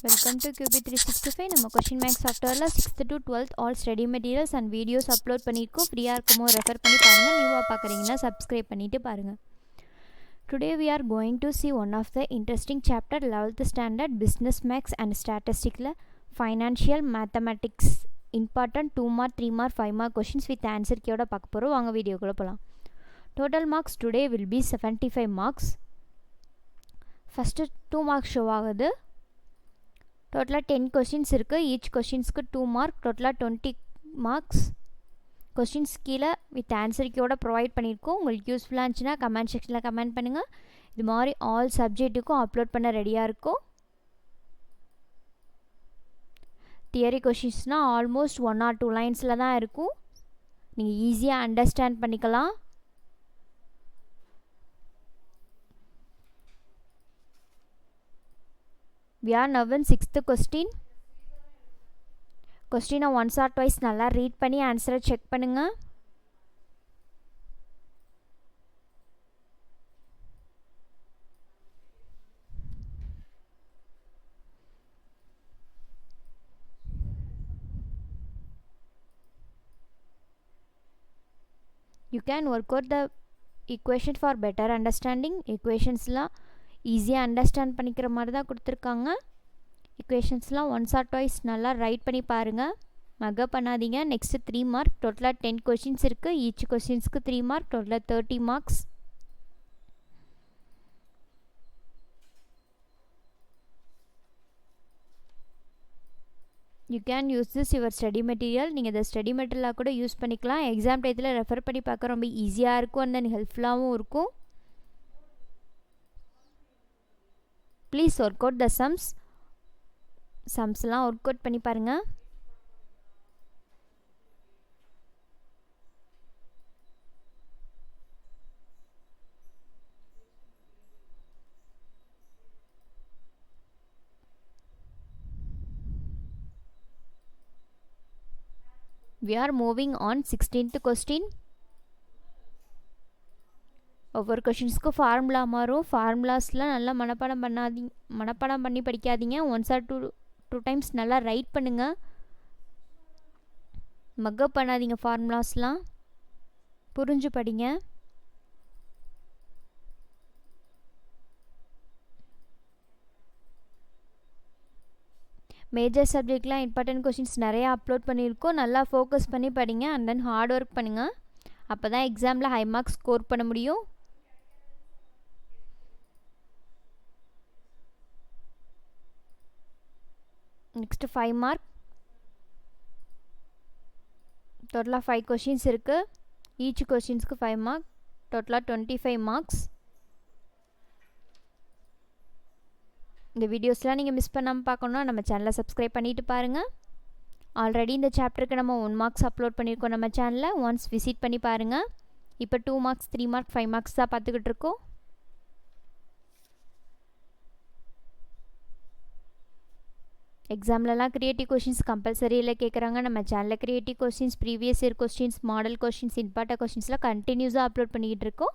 Welcome to QB365. நம்ம question maths சாஃப்ட்வேரில் 6th to 12th all study materials and videos upload பண்ணியிருக்கோம். ஃப்ரீயாக இருக்குமோ ரெஃபர் பண்ணி பாருங்கள். நியூவாக பார்க்குறீங்கன்னா சப்ஸ்கிரைப் பண்ணிவிட்டு பாருங்கள். Today we are going to see one of the interesting chapter 11th standard business maths and statistics financial mathematics important 2 mark 3 mark 5 mark questions with answer கீயோட பார்க்க போகிறோம். வாங்க வீடியோக்குள்ளே போகலாம். Total marks today will be 75 marks. First 2 marks show ஆகுது. டோட்டலாக 10 questions இருக்குது. Each கொஷின்ஸ்க்கு 2 mark, டோட்டலாக 20 marks. Questions கீழே வித் ஆன்சர் கீயோட ப்ரொவைட் பண்ணியிருக்கோம். உங்களுக்கு யூஸ்ஃபுல்லாக இருந்துச்சுன்னா கமெண்ட் செக்ஷனில் கமெண்ட் பண்ணுங்கள். இது மாதிரி ஆல் சப்ஜெக்ட்டுக்கும் அப்லோட் பண்ண ரெடியாக இருக்கும். தியரி கொஷின்ஸ்னால் ஆல்மோஸ்ட் 1 or 2 லைன்ஸில் தான் இருக்கும். நீங்கள் ஈஸியாக அண்டர்ஸ்டாண்ட் பண்ணிக்கலாம். We are now in 6th question. Question once or twice நல்லா ரீட் பண்ணி ஆன்சரை செக் பண்ணுங்க. You can work out the equation for better understanding. Equationsலாம் ஈஸியாக அண்டர்ஸ்டாண்ட் பண்ணிக்கிற மாதிரி தான் கொடுத்துருக்காங்க. இக்குவேஷன்ஸ்லாம் ஒன்ஸ் ஆர் ட்வைஸ் நல்லா ரைட் பண்ணி பாருங்கள். மக பண்ணாதீங்க. நெக்ஸ்ட்டு 3 மார்க், டோட்டலாக 10 கொஷின்ஸ் இருக்குது. ஈச் கொஷின்ஸ்க்கு 3 மார்க், டோட்டலாக 30 marks. You can use this your study material. நீங்கள் இதை ஸ்டடி மெட்டீரியலாக கூட யூஸ் பண்ணிக்கலாம். எக்ஸாம் டயத்தில் ரெஃபர் பண்ணி பார்க்க ரொம்ப ஈஸியாக இருக்கும் அண்ட் தென் ஹெல்ப்ஃபுல்லாகவும் இருக்கும். ப்ளீஸ் ஒர்க் அவுட் த சம்ஸ்லாம் ஒர்க் அவுட் பண்ணி பாருங்கள். We are moving on 16th question. ஒவ்வொரு கொஷின்ஸ்க்கு ஃபார்முலா மாறும். ஃபார்முலாஸ்லாம் நல்லா மனப்பாடம் பண்ணி படிக்காதீங்க. ஒன்ஸ் ஆர் டூ டைம்ஸ் நல்லா ரைட் பண்ணுங்கள். மக்கப் பண்ணாதீங்க. ஃபார்முலாஸ்லாம் புரிஞ்சு படிங்க. மேஜர் சப்ஜெக்ட்லாம் இம்பார்ட்டன்ட் கொஷின்ஸ் நிறையா அப்லோட் பண்ணியிருக்கோம். நல்லா ஃபோக்கஸ் பண்ணி படிங்க அண்ட் தென் ஹார்ட் ஒர்க் பண்ணுங்கள். அப்போ தான் எக்ஸாமில் ஹை மார்க்ஸ் ஸ்கோர் பண்ண முடியும். நெக்ஸ்ட்டு 5 மார்க், டோட்டலாக 5 கொஷின்ஸ் இருக்குது. ஈச் கொஷின்ஸ்க்கு 5 மார்க், டோட்டலாக 25 மார்க்ஸ். இந்த வீடியோஸ்லாம் நீங்கள் மிஸ் பண்ணாமல் பார்க்கணுன்னா நம்ம சேனலை சப்ஸ்கிரைப் பண்ணிவிட்டு பாருங்கள். ஆல்ரெடி இந்த சாப்டருக்கு நம்ம 1 மார்க்ஸ் அப்லோட் பண்ணியிருக்கோம் நம்ம சேனலில். ஒன்ஸ் விசிட் பண்ணி பாருங்கள். இப்போ 2 மார்க்ஸ் 3 மார்க் 5 மார்க்ஸ் தான் பார்த்துக்கிட்டு இருக்கோம். எக்ஸாம்லலாம் க்ரியேட்டிவ் கொஷின்ஸ் கம்பல்சரியில் கேட்குறாங்க. நம்ம சேனலில் creative questions, previous year questions, model questions, important கொஷின்ஸ்லாம் கண்டினியூஸாக அப்லோட் பண்ணிக்கிட்டு இருக்கோம்.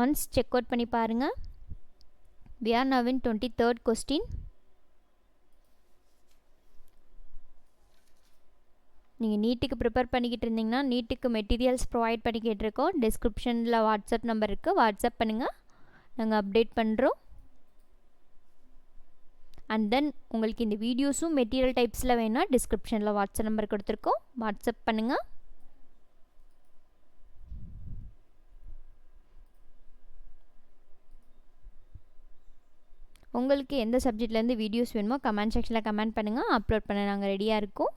ஒன்ஸ் செக் அவுட் பண்ணி பாருங்கள். We are now in 23rd question. நீங்கள் நீட்டுக்கு ப்ரிப்பேர் பண்ணிக்கிட்டு இருந்தீங்கன்னா நீட்டுக்கு மெட்டீரியல்ஸ் ப்ரொவைட் பண்ணிக்கிட்டு இருக்கோம். டிஸ்கிரிப்ஷனில் வாட்ஸ்அப் நம்பர் இருக்குது. வாட்ஸ்அப் பண்ணுங்கள், நாங்கள் அப்டேட் பண்ணுறோம். அண்ட் தென் உங்களுக்கு இந்த வீடியோஸும் மெட்டீரியல் டைப்ஸில் வேணுன்னா டிஸ்கிரிப்ஷனில் வாட்ஸ்அப் நம்பர் கொடுத்துருக்கோம். வாட்ஸ்அப் பண்ணுங்கள். உங்களுக்கு எந்த சப்ஜெக்ட்லேருந்து வீடியோஸ் வேணுமோ கமெண்ட் செக்ஷனில் கமெண்ட் பண்ணுங்கள். அப்லோட் பண்ண நாங்கள் ரெடியாக இருக்கோம்.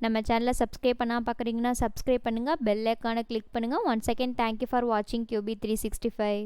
நம்ம சேனலை சப்ஸ்கிரைப் பண்ணால் பார்க்குறீங்கன்னா சப்ஸ்கிரைப் பண்ணுங்கள். பெல் ஐக்கானை கிளிக் பண்ணுங்கள். ஒன்ஸ் அகெயின் தேங்க்யூ ஃபார் வாட்சிங் QB365.